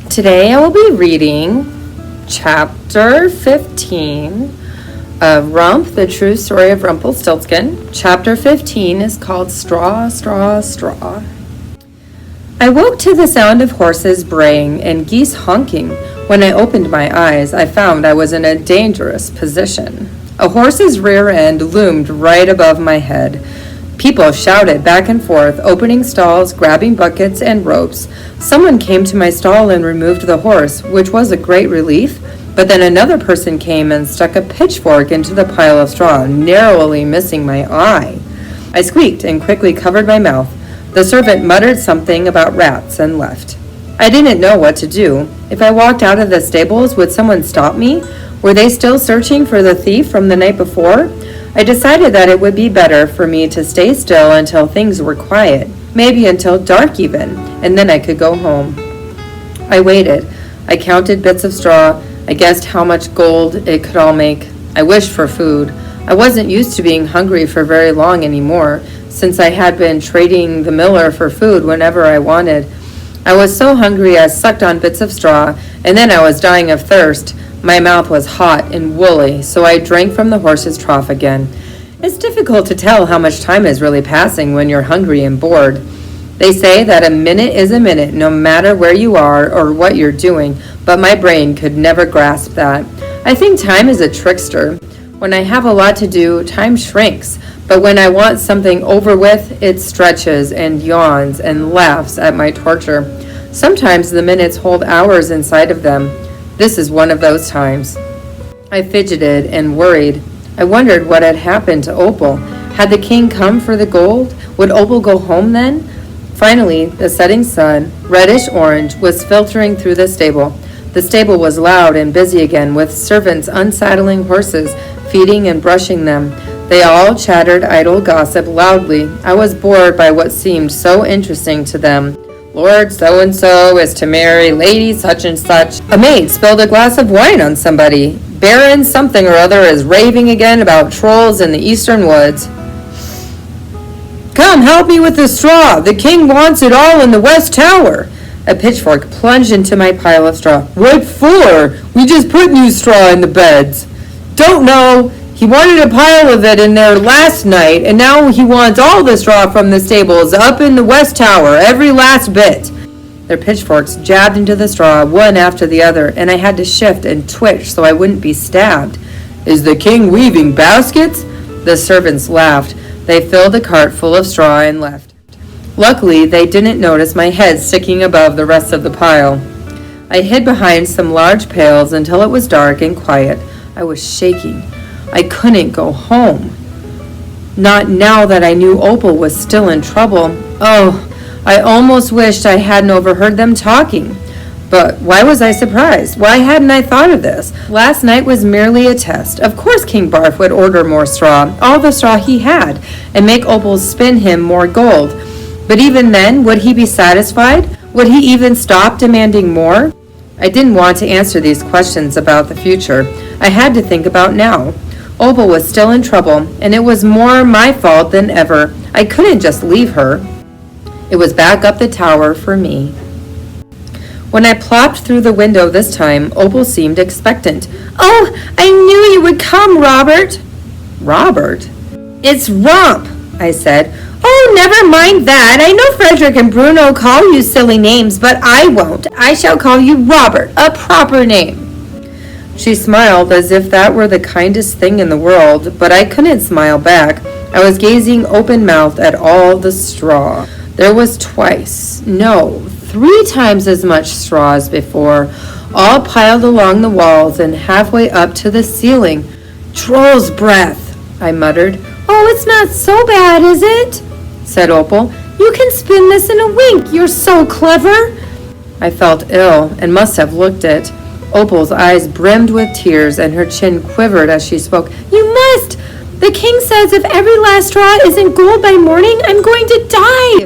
Today I will be reading Chapter 15 of Rump, the True Story of Rumpelstiltskin. Chapter 15 is called Straw, Straw, Straw. I woke to the sound of horses braying and geese honking. When I opened my eyes, I found I was in a dangerous position. A horse's rear end loomed right above my head. People shouted back and forth, opening stalls, grabbing buckets and ropes. Someone came to my stall and removed the horse, which was a great relief, but then another person came and stuck a pitchfork into the pile of straw, narrowly missing my eye. I squeaked and quickly covered my mouth. The servant muttered something about rats and left. I didn't know what to do. If I walked out of the stables, would someone stop me? Were they still searching for the thief from the night before? I decided that it would be better for me to stay still until things were quiet, maybe until dark even, and then I could go home. I waited. I counted bits of straw. I guessed how much gold it could all make. I wished for food. I wasn't used to being hungry for very long anymore, since I had been trading the miller for food whenever I wanted. I was so hungry I sucked on bits of straw, and then I was dying of thirst. My mouth was hot and woolly, so I drank from the horse's trough again. It's difficult to tell how much time is really passing when you're hungry and bored. They say that a minute is a minute, no matter where you are or what you're doing, but my brain could never grasp that. I think time is a trickster. When I have a lot to do, time shrinks, but when I want something over with, it stretches and yawns and laughs at my torture. Sometimes the minutes hold hours inside of them. This is one of those times. I fidgeted and worried. I wondered what had happened to Opal. Had the king come for the gold? Would Opal go home then? Finally, the setting sun, reddish-orange, was filtering through the stable. The stable was loud and busy again, with servants unsaddling horses, feeding and brushing them. They all chattered idle gossip loudly. I was bored by what seemed so interesting to them. Lord so-and-so is to marry Lady such-and-such. A maid spilled a glass of wine on somebody. Baron something or other is raving again about trolls in the eastern woods. Come, help me with the straw. The king wants it all in the west tower. A pitchfork plunged into my pile of straw. What for? We just put new straw in the beds. Don't know. He wanted a pile of it in there last night, and now he wants all the straw from the stables up in the west tower, every last bit. Their pitchforks jabbed into the straw, one after the other, and I had to shift and twitch so I wouldn't be stabbed. Is the king weaving baskets? The servants laughed. They filled a cart full of straw and left. Luckily, they didn't notice my head sticking above the rest of the pile. I hid behind some large pails until it was dark and quiet. I was shaking. I couldn't go home. Not now that I knew Opal was still in trouble. Oh, I almost wished I hadn't overheard them talking. But why was I surprised? Why hadn't I thought of this? Last night was merely a test. Of course King Barf would order more straw, all the straw he had, and make Opal spin him more gold. But even then, would he be satisfied? Would he even stop demanding more? I didn't want to answer these questions about the future. I had to think about now. Opal was still in trouble, and it was more my fault than ever. I couldn't just leave her. It was back up the tower for me. When I plopped through the window this time, Opal seemed expectant. Oh, I knew you would come, Robert. Robert? It's Rump, I said. Oh, never mind that. I know Frederick and Bruno call you silly names, but I won't. I shall call you Robert, a proper name. She smiled as if that were the kindest thing in the world, but I couldn't smile back. I was gazing open-mouthed at all the straw. There was three times as much straw as before, all piled along the walls and halfway up to the ceiling. Troll's breath, I muttered. Oh, it's not so bad, is it? Said Opal. You can spin this in a wink. You're so clever. I felt ill and must have looked it. Opal's eyes brimmed with tears and her chin quivered as she spoke. You must! The king says if every last straw isn't gold by morning, I'm going to die.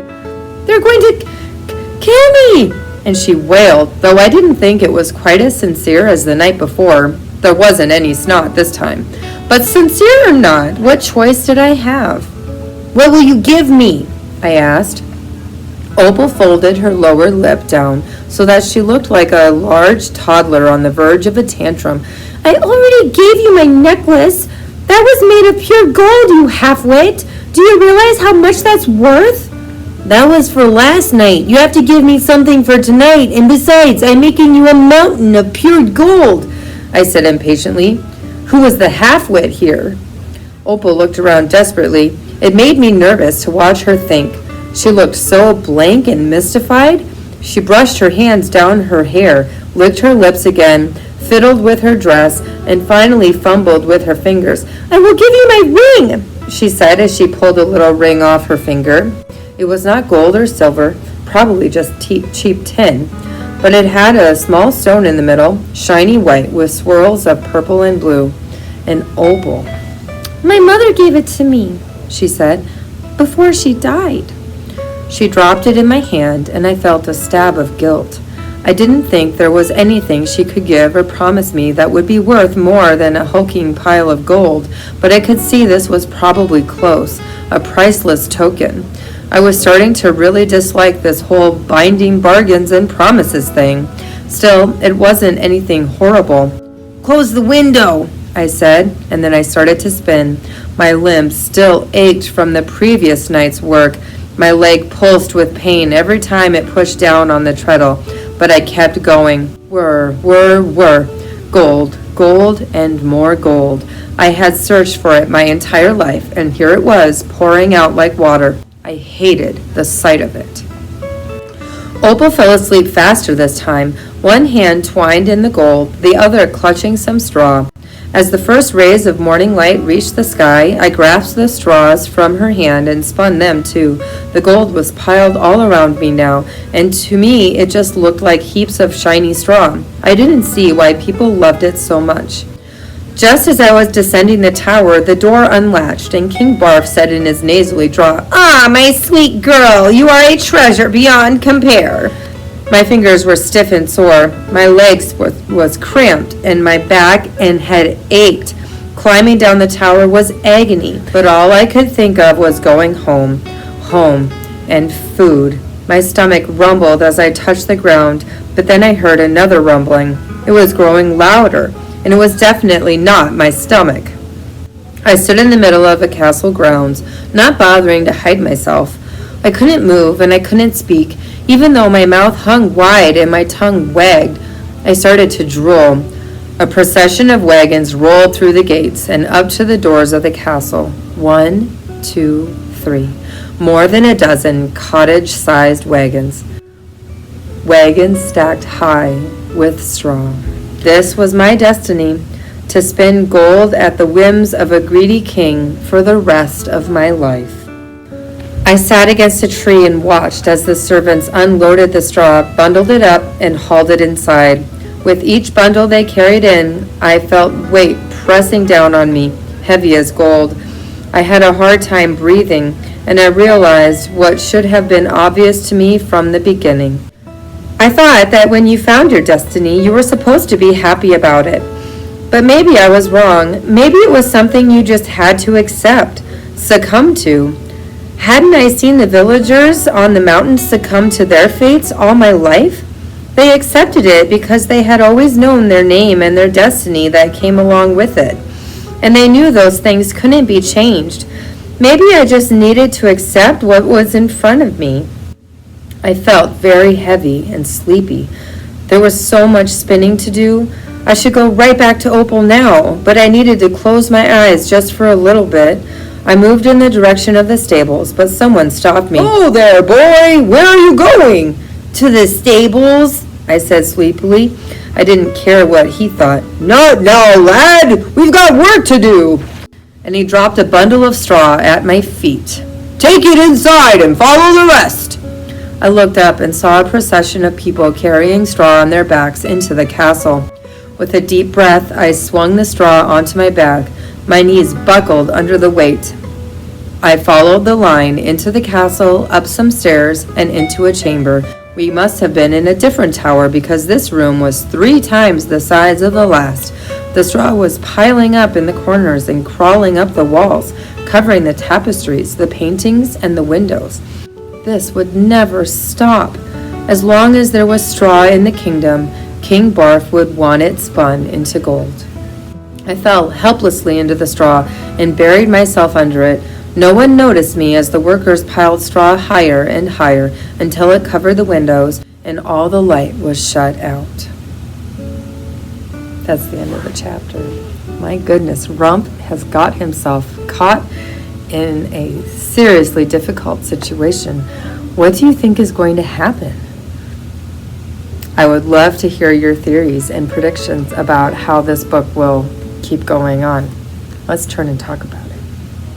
They're going to kill me. And she wailed, though I didn't think it was quite as sincere as the night before. There wasn't any snot this time. But sincere or not, what choice did I have? What will you give me? I asked. Opal folded her lower lip down so that she looked like a large toddler on the verge of a tantrum. "I already gave you my necklace. That was made of pure gold, you half-wit. Do you realize how much that's worth?" "That was for last night. You have to give me something for tonight. And besides, I'm making you a mountain of pure gold," I said impatiently. Who was the half-wit here? Opal looked around desperately. It made me nervous to watch her think. She looked so blank and mystified. She brushed her hands down her hair, licked her lips again, fiddled with her dress, and finally fumbled with her fingers. "I will give you my ring," she said as she pulled a little ring off her finger. It was not gold or silver, probably just cheap tin, but it had a small stone in the middle, shiny white with swirls of purple and blue. An opal. "My mother gave it to me," she said, "before she died." She dropped it in my hand, and I felt a stab of guilt. I didn't think there was anything she could give or promise me that would be worth more than a hulking pile of gold, but I could see this was probably close, a priceless token. I was starting to really dislike this whole binding bargains and promises thing. Still, it wasn't anything horrible. "Close the window," I said, and then I started to spin. My limbs still ached from the previous night's work. My leg pulsed with pain every time it pushed down on the treadle, but I kept going. Whir. Gold, gold, and more gold. I had searched for it my entire life, and here it was, pouring out like water. I hated the sight of it. Opal fell asleep faster this time, one hand twined in the gold, the other clutching some straw. As the first rays of morning light reached the sky, I grasped the straws from her hand and spun them too. The gold was piled all around me now, and to me it just looked like heaps of shiny straw. I didn't see why people loved it so much. Just as I was descending the tower, the door unlatched, and King Barf said in his nasally drawl, "Ah, my sweet girl, you are a treasure beyond compare." My fingers were stiff and sore, my legs was cramped, and my back and head ached. Climbing down the tower was agony, but all I could think of was going home, and food. My stomach rumbled as I touched the ground, but then I heard another rumbling. It was growing louder, and it was definitely not my stomach. I stood in the middle of the castle grounds, not bothering to hide myself. I couldn't move, and I couldn't speak, even though my mouth hung wide and my tongue wagged. I started to drool. A procession of wagons rolled through the gates and up to the doors of the castle. 1, 2, 3. More than a dozen cottage-sized wagons. Wagons stacked high with straw. This was my destiny, to spin gold at the whims of a greedy king for the rest of my life. I sat against a tree and watched as the servants unloaded the straw, bundled it up, and hauled it inside. With each bundle they carried in, I felt weight pressing down on me, heavy as gold. I had a hard time breathing, and I realized what should have been obvious to me from the beginning. I thought that when you found your destiny, you were supposed to be happy about it. But maybe I was wrong. Maybe it was something you just had to accept, succumb to. Hadn't I seen the villagers on the mountain succumb to their fates all my life? They accepted it because they had always known their name and their destiny that came along with it. And they knew those things couldn't be changed. Maybe I just needed to accept what was in front of me. I felt very heavy and sleepy. There was so much spinning to do. I should go right back to Opal now, but I needed to close my eyes just for a little bit. I moved in the direction of the stables, but someone stopped me. "Oh there, boy! Where are you going?" "To the stables," I said sleepily. I didn't care what he thought. "Not now, lad! We've got work to do!" And he dropped a bundle of straw at my feet. "Take it inside and follow the rest." I looked up and saw a procession of people carrying straw on their backs into the castle. With a deep breath, I swung the straw onto my back. My knees buckled under the weight. I followed the line into the castle, up some stairs, and into a chamber. We must have been in a different tower because this room was 3 times the size of the last. The straw was piling up in the corners and crawling up the walls, covering the tapestries, the paintings, and the windows. this would never stop. As long as there was straw in the kingdom, King Barf would want it spun into gold. I fell helplessly into the straw and buried myself under it. No one noticed me as the workers piled straw higher and higher until it covered the windows and all the light was shut out. That's the end of the chapter. My goodness, Rump has got himself caught in a seriously difficult situation. What do you think is going to happen? I would love to hear your theories and predictions about how this book will keep going on. Let's turn and talk about it.